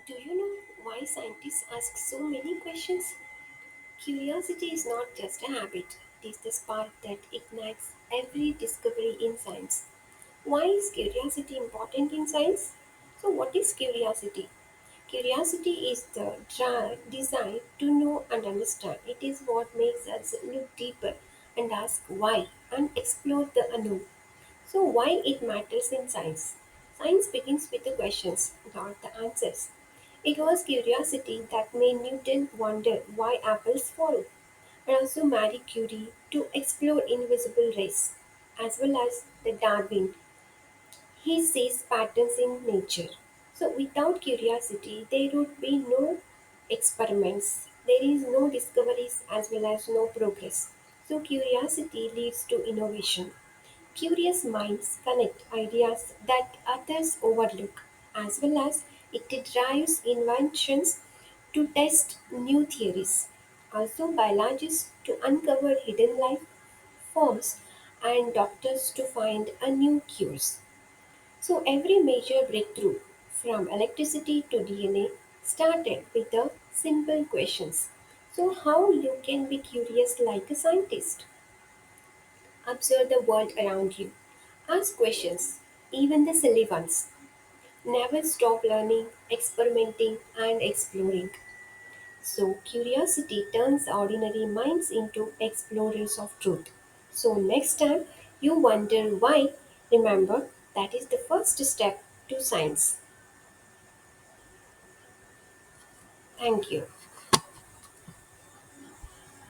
Do you know why scientists ask so many questions? Curiosity is not just a habit, it is the spark that ignites every discovery in science. Why is curiosity important in science? So, what is curiosity? Curiosity is the desire to know and understand. It is what makes us look deeper and ask why and explore the unknown. So, why it matters in science? Science begins with the questions, not the answers. It was curiosity that made Newton wonder why apples fall, and also Marie Curie to explore invisible rays, as well as the Darwin. He sees patterns in nature. So, without curiosity, there would be no experiments. There is no discoveries as well as no progress. So, curiosity leads to innovation. Curious minds connect ideas that others overlook, as well as it drives inventions to test new theories. Also, biologists to uncover hidden life forms and doctors to find a new cures. So, every major breakthrough, from electricity to DNA, started with the simple questions. So, how you can be curious like a scientist? Observe the world around you. Ask questions, even the silly ones. Never stop learning, experimenting, and exploring. So, curiosity turns ordinary minds into explorers of truth. So, next time you wonder why, remember that is the first step to science. Thank you.